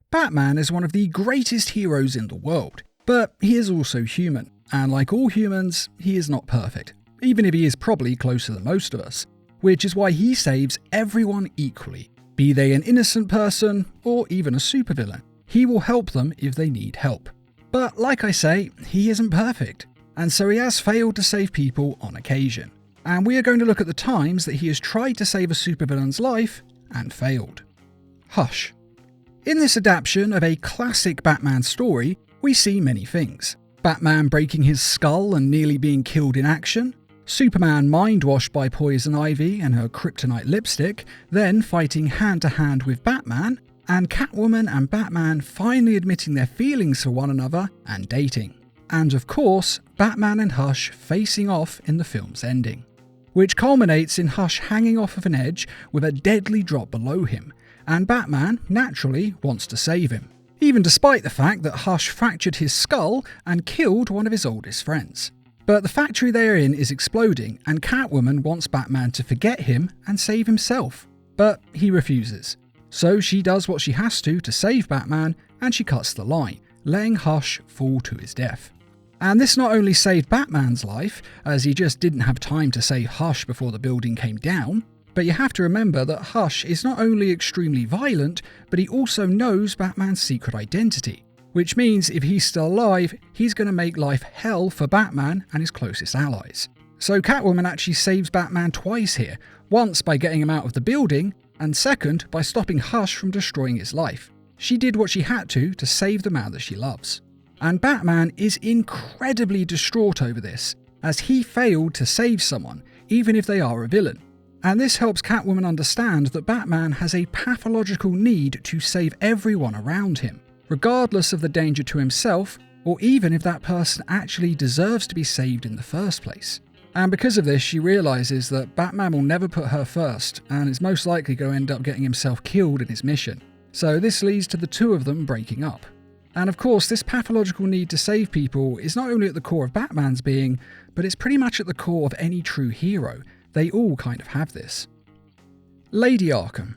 Batman is one of the greatest heroes in the world, but he is also human, and like all humans, he is not perfect, even if he is probably closer than most of us, which is why he saves everyone equally, be they an innocent person or even a supervillain. He will help them if they need help. But like I say, he isn't perfect, and so he has failed to save people on occasion. And we are going to look at the times that he has tried to save a supervillain's life and failed. Hush. In this adaptation of a classic Batman story, we see many things. Batman breaking his skull and nearly being killed in action, Superman mind-washed by Poison Ivy and her kryptonite lipstick, then fighting hand-to-hand with Batman, and Catwoman and Batman finally admitting their feelings for one another and dating. And of course, Batman and Hush facing off in the film's ending, which culminates in Hush hanging off of an edge with a deadly drop below him, and Batman, naturally, wants to save him, even despite the fact that Hush fractured his skull and killed one of his oldest friends. But the factory they are in is exploding, and Catwoman wants Batman to forget him and save himself, but he refuses. So she does what she has to save Batman, and she cuts the line, letting Hush fall to his death. And this not only saved Batman's life, as he just didn't have time to save Hush before the building came down, but you have to remember that Hush is not only extremely violent, but he also knows Batman's secret identity, which means if he's still alive, he's going to make life hell for Batman and his closest allies. So Catwoman actually saves Batman twice here, once by getting him out of the building, and second by stopping Hush from destroying his life. She did what she had to save the man that she loves. And Batman is incredibly distraught over this, as he failed to save someone, even if they are a villain. And this helps Catwoman understand that Batman has a pathological need to save everyone around him, regardless of the danger to himself, or even if that person actually deserves to be saved in the first place. And because of this, she realises that Batman will never put her first, and is most likely going to end up getting himself killed in his mission. So this leads to the two of them breaking up. And of course, this pathological need to save people is not only at the core of Batman's being, but it's pretty much at the core of any true hero. They all kind of have this. Lady Arkham.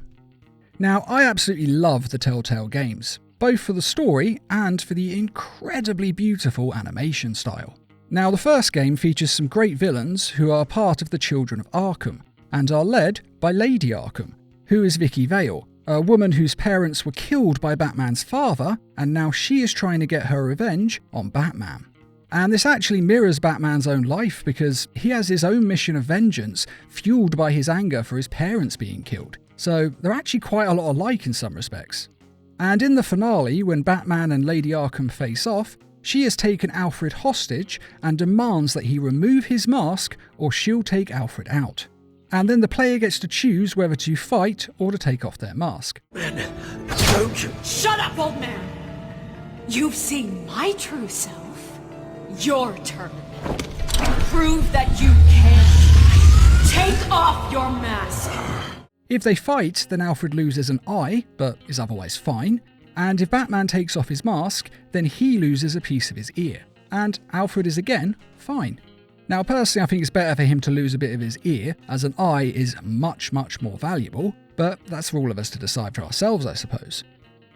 Now, I absolutely love the Telltale games, both for the story and for the incredibly beautiful animation style. Now, the first game features some great villains who are part of the Children of Arkham, and are led by Lady Arkham, who is Vicky Vale, a woman whose parents were killed by Batman's father, and now she is trying to get her revenge on Batman. And this actually mirrors Batman's own life, because he has his own mission of vengeance, fueled by his anger for his parents being killed. So they're actually quite a lot alike in some respects. And in the finale, when Batman and Lady Arkham face off, she has taken Alfred hostage and demands that he remove his mask or she'll take Alfred out. And then the player gets to choose whether to fight or to take off their mask. Don't you... Shut up, old man! You've seen my true self. Your turn. Prove that you can. Take off your mask. If they fight, then Alfred loses an eye, but is otherwise fine. And if Batman takes off his mask, then he loses a piece of his ear. And Alfred is again fine. Now personally, I think it's better for him to lose a bit of his ear, as an eye is much, much more valuable, but that's for all of us to decide for ourselves, I suppose.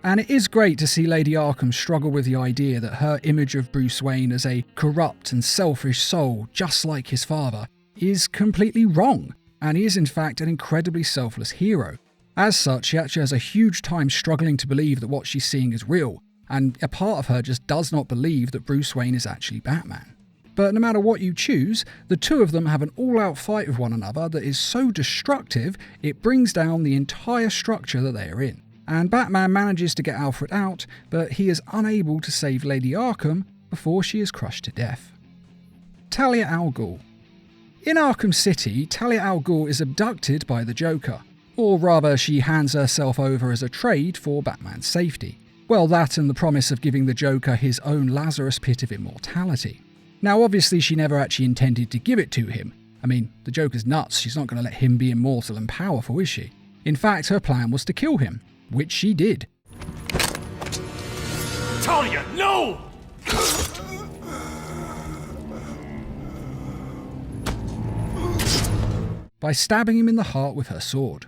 And it is great to see Lady Arkham struggle with the idea that her image of Bruce Wayne as a corrupt and selfish soul, just like his father, is completely wrong, and he is in fact an incredibly selfless hero. As such, she actually has a huge time struggling to believe that what she's seeing is real, and a part of her just does not believe that Bruce Wayne is actually Batman. But no matter what you choose, the two of them have an all-out fight with one another that is so destructive, it brings down the entire structure that they are in. And Batman manages to get Alfred out, but he is unable to save Lady Arkham before she is crushed to death. Talia al Ghul. In Arkham City, Talia al Ghul is abducted by the Joker, or rather she hands herself over as a trade for Batman's safety. Well, that and the promise of giving the Joker his own Lazarus pit of immortality. Now obviously she never actually intended to give it to him. I mean, the Joker's nuts, she's not going to let him be immortal and powerful, is she? In fact, her plan was to kill him, which she did. Talia, no! By stabbing him in the heart with her sword.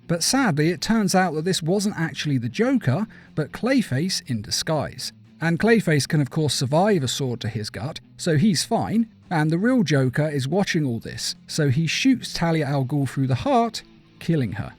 But sadly, it turns out that this wasn't actually the Joker, but Clayface in disguise. And Clayface can of course survive a sword to his gut, so he's fine, and the real Joker is watching all this, so he shoots Talia al Ghul through the heart, killing her.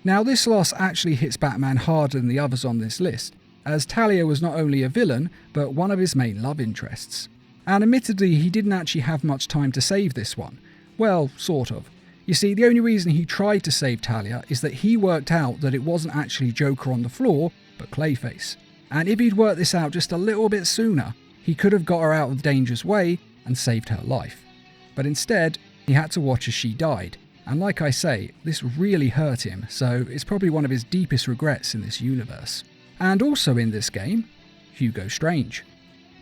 Now this loss actually hits Batman harder than the others on this list, as Talia was not only a villain, but one of his main love interests. And admittedly, he didn't actually have much time to save this one. Well, sort of. You see, the only reason he tried to save Talia is that he worked out that it wasn't actually Joker on the floor, but Clayface. And if he'd worked this out just a little bit sooner, he could have got her out of the dangerous way and saved her life. But instead, he had to watch as she died. And like I say, this really hurt him, so it's probably one of his deepest regrets in this universe. And also in this game, Hugo Strange.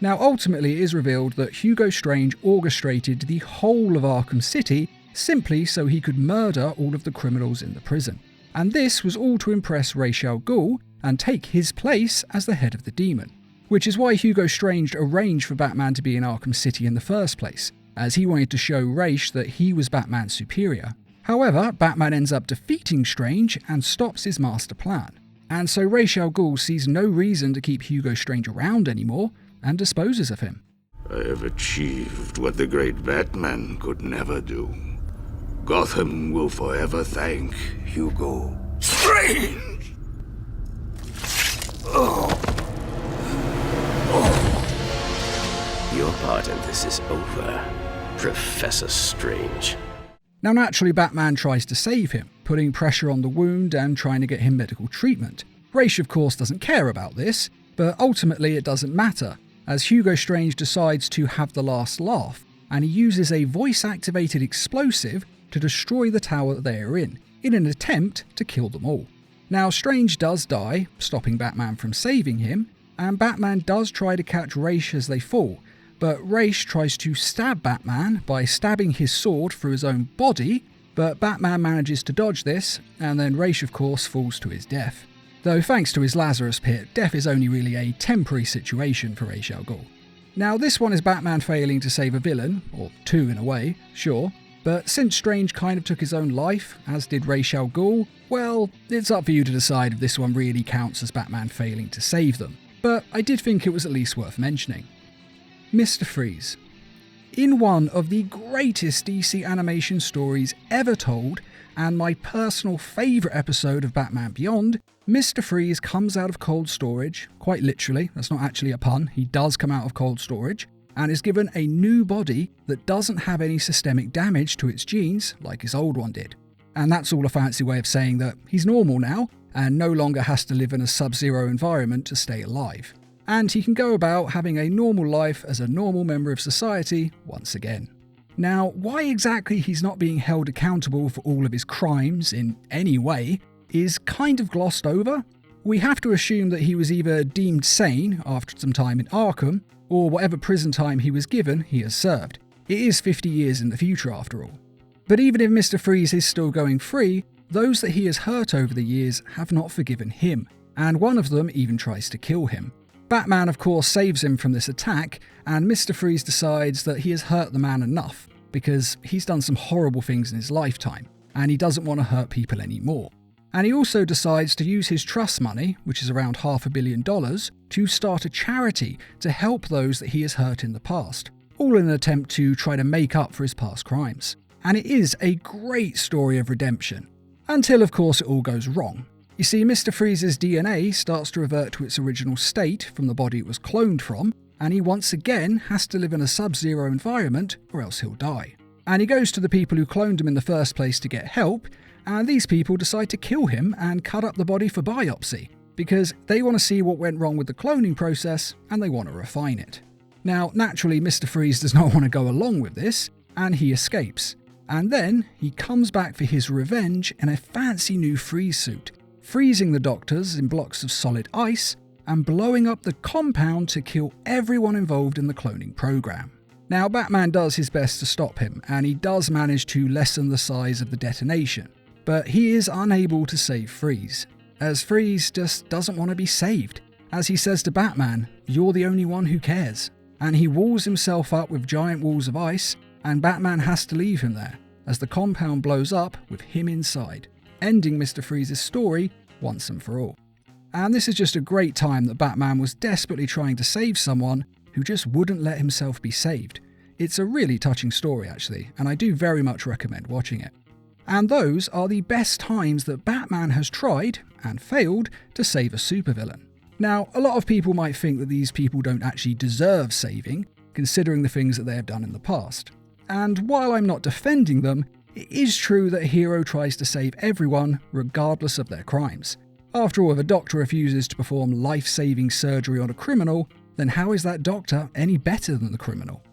Now ultimately it is revealed that Hugo Strange orchestrated the whole of Arkham City simply so he could murder all of the criminals in the prison. And this was all to impress Ra's al Ghul and take his place as the head of the demon. Which is why Hugo Strange arranged for Batman to be in Arkham City in the first place, as he wanted to show Ra's that he was Batman's superior. However, Batman ends up defeating Strange and stops his master plan. And so Ra's al Ghul sees no reason to keep Hugo Strange around anymore, and disposes of him. I have achieved what the great Batman could never do. Gotham will forever thank Hugo Strange! Your part in this is over, Professor Strange. Now naturally Batman tries to save him, putting pressure on the wound and trying to get him medical treatment. Ra's of course doesn't care about this, but ultimately it doesn't matter, as Hugo Strange decides to have the last laugh, and he uses a voice-activated explosive to destroy the tower that they are in an attempt to kill them all. Now Strange does die, stopping Batman from saving him, and Batman does try to catch Ra's as they fall, but Ra's tries to stab Batman by stabbing his sword through his own body, but Batman manages to dodge this, and then Ra's of course falls to his death. Though thanks to his Lazarus pit, death is only really a temporary situation for Ra's al Ghul. Now this one is Batman failing to save a villain, or two in a way, sure, but since Strange kind of took his own life, as did Ra's al Ghul, well, it's up for you to decide if this one really counts as Batman failing to save them, but I did think it was at least worth mentioning. Mr. Freeze. In one of the greatest DC animation stories ever told, and my personal favourite episode of Batman Beyond, Mr. Freeze comes out of cold storage, quite literally, that's not actually a pun, he does come out of cold storage, and is given a new body that doesn't have any systemic damage to its genes like his old one did. And that's all a fancy way of saying that he's normal now, and no longer has to live in a sub-zero environment to stay alive. And he can go about having a normal life as a normal member of society once again. Now, why exactly he's not being held accountable for all of his crimes in any way is kind of glossed over. We have to assume that he was either deemed sane after some time in Arkham, or whatever prison time he was given he has served. It is 50 years in the future after all. But even if Mr. Freeze is still going free, those that he has hurt over the years have not forgiven him, and one of them even tries to kill him. Batman of course saves him from this attack, and Mr. Freeze decides that he has hurt the man enough, because he's done some horrible things in his lifetime, and he doesn't want to hurt people anymore. And he also decides to use his trust money, which is around $500 million, to start a charity to help those that he has hurt in the past, all in an attempt to try to make up for his past crimes. And it is a great story of redemption, until of course it all goes wrong. You see, Mr. Freeze's DNA starts to revert to its original state from the body it was cloned from, and he once again has to live in a sub-zero environment or else he'll die. And he goes to the people who cloned him in the first place to get help, and these people decide to kill him and cut up the body for biopsy, because they want to see what went wrong with the cloning process and they want to refine it. Now, naturally, Mr. Freeze does not want to go along with this, and he escapes. And then he comes back for his revenge in a fancy new freeze suit, freezing the doctors in blocks of solid ice and blowing up the compound to kill everyone involved in the cloning program. Now, Batman does his best to stop him, and he does manage to lessen the size of the detonation, but he is unable to save Freeze, as Freeze just doesn't want to be saved. As he says to Batman, "You're the only one who cares," and he walls himself up with giant walls of ice, and Batman has to leave him there, as the compound blows up with him inside. ending Mr. Freeze's story once and for all. And this is just a great time that Batman was desperately trying to save someone who just wouldn't let himself be saved. It's a really touching story actually, and I do very much recommend watching it. And those are the best times that Batman has tried, and failed, to save a supervillain. Now, a lot of people might think that these people don't actually deserve saving, considering the things that they have done in the past. And while I'm not defending them, it is true that a hero tries to save everyone, regardless of their crimes. After all, if a doctor refuses to perform life-saving surgery on a criminal, then how is that doctor any better than the criminal?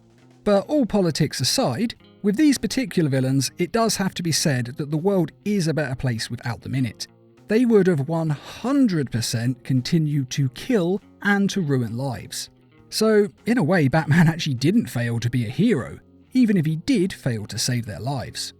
But all politics aside, with these particular villains, it does have to be said that the world is a better place without them in it. They would have 100% continued to kill and to ruin lives. So, in a way, Batman actually didn't fail to be a hero, even if he did fail to save their lives.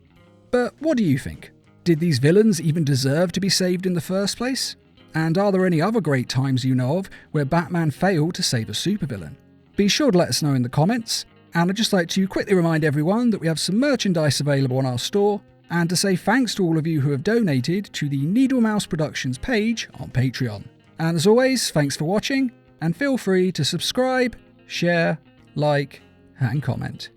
But what do you think? Did these villains even deserve to be saved in the first place? And are there any other great times you know of where Batman failed to save a supervillain? Be sure to let us know in the comments, and I'd just like to quickly remind everyone that we have some merchandise available on our store, and to say thanks to all of you who have donated to the Needle Mouse Productions page on Patreon. And as always, thanks for watching, and feel free to subscribe, share, like, and comment.